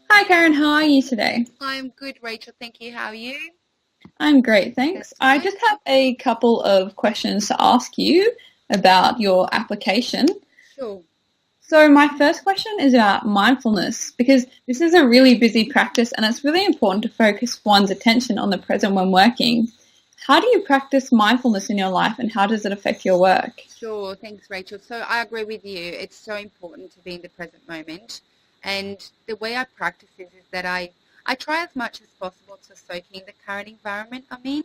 Hi Karen, how are you today? I'm good, Rachel. Thank you. How are you? I'm great, thanks. That's I good. just have a couple of questions to ask you about your application. Sure. So my first question is about mindfulness because this is a really busy practice and it's really important to focus one's attention on the present when working. How do you practice mindfulness in your life and how does it affect your work? Sure. Thanks, Rachel. So I agree with you. It's so important to be in the present moment. And the way I practice is that I try as much as possible to soak in the current environment I'm in.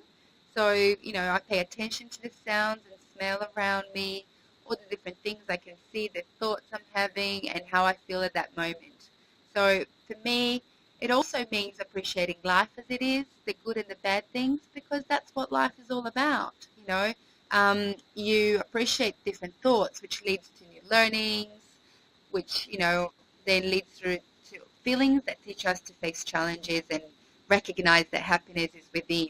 So, I pay attention to the sounds and smell around me, all the different things I can see, the thoughts I'm having, and how I feel at that moment. So for me, it also means appreciating life as it is, the good and the bad things, because that's what life is all about. You appreciate different thoughts, which leads to new learnings, which, then leads through to feelings that teach us to face challenges and recognize that happiness is within.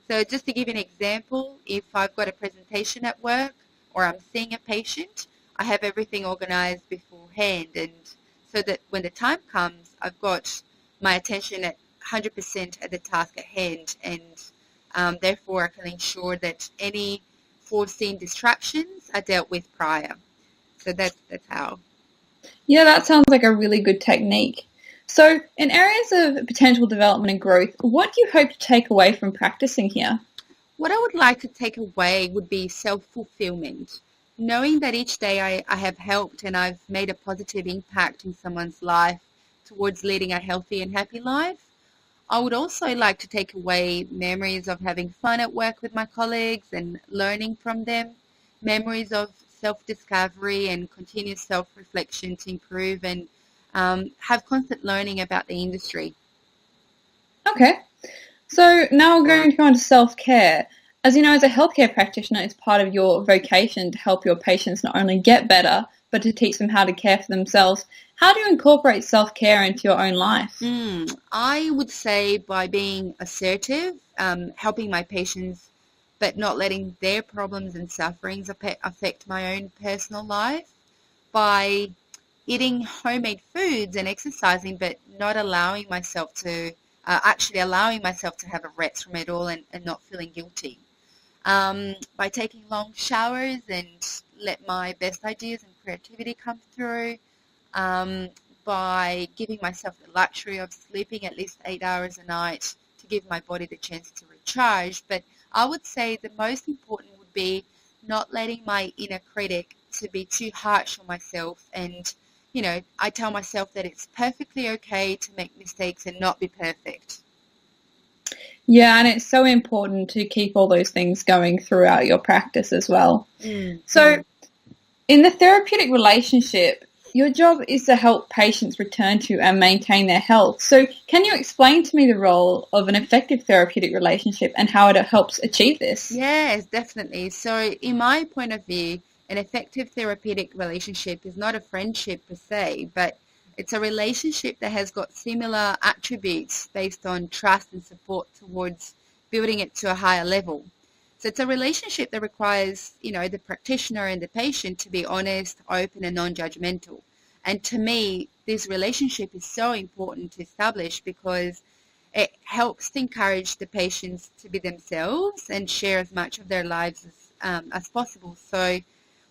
So just to give you an example, if I've got a presentation at work or I'm seeing a patient, I have everything organized beforehand, and so that when the time comes, I've got my attention at 100% at the task at hand, and therefore I can ensure that any foreseen distractions are dealt with prior. So that's how. Yeah, that sounds like a really good technique. So in areas of potential development and growth, what do you hope to take away from practicing here? What I would like to take away would be self-fulfillment. Knowing that each day I have helped and I've made a positive impact in someone's life towards leading a healthy and happy life. I would also like to take away memories of having fun at work with my colleagues and learning from them, memories of self-discovery and continuous self-reflection to improve and have constant learning about the industry. Okay. So now we're going to go on to self-care. As you know, as a healthcare practitioner, it's part of your vocation to help your patients not only get better, but to teach them how to care for themselves. How do you incorporate self-care into your own life? I would say by being assertive, helping my patients, but not letting their problems and sufferings affect my own personal life, by eating homemade foods and exercising, but not allowing myself to, actually allowing myself to have a rest from it all and not feeling guilty. By taking long showers and let my best ideas and creativity come through, um, by giving myself the luxury of sleeping at least 8 hours a night to give my body the chance to recharge. But I would say the most important would be not letting my inner critic to be too harsh on myself. And, I tell myself that it's perfectly okay to make mistakes and not be perfect. Yeah, and it's so important to keep all those things going throughout your practice as well. Mm. So, in the therapeutic relationship, your job is to help patients return to and maintain their health. So, can you explain to me the role of an effective therapeutic relationship and how it helps achieve this? Yes, definitely. So, in my point of view, an effective therapeutic relationship is not a friendship per se, but it's a relationship that has got similar attributes based on trust and support towards building it to a higher level. So, it's a relationship that requires, the practitioner and the patient to be honest, open, and non-judgmental. And to me, this relationship is so important to establish because it helps to encourage the patients to be themselves and share as much of their lives as possible. So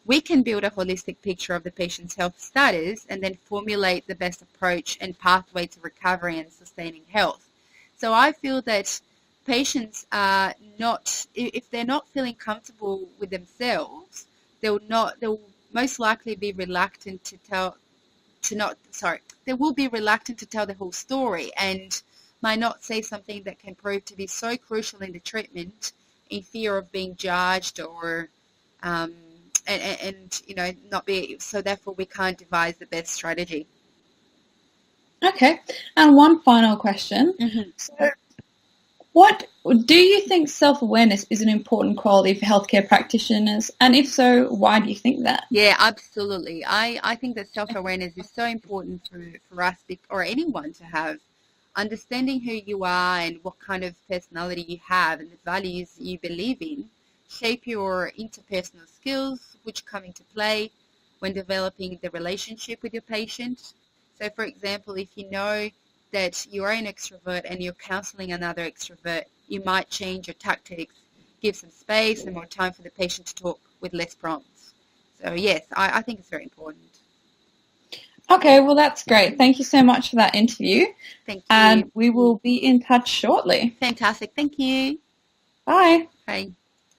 we can build a holistic picture of the patient's health status and then formulate the best approach and pathway to recovery and sustaining health. So I feel that patients are not, if they're not feeling comfortable with themselves, they'll most likely be reluctant to tell, to not, sorry, they will be reluctant to tell the whole story and might not say something that can prove to be so crucial in the treatment in fear of being judged or um, and not be, so therefore we can't devise the best strategy. Okay, and one final question. Mhm. So, what do you think self-awareness is an important quality for healthcare practitioners? And if so, why do you think that? Yeah, absolutely. I think that self-awareness is so important for us or anyone to have. Understanding who you are and what kind of personality you have and the values you believe in shape your interpersonal skills, which come into play when developing the relationship with your patient. So, for example, if you know that you're an extrovert and you're counseling another extrovert, you might change your tactics, give some space and more time for the patient to talk with less prompts. So, yes, I think it's very important. Okay, well, that's great. Thank you so much for that interview. Thank And you. we will be in touch shortly. Fantastic. Thank you. Bye. Bye.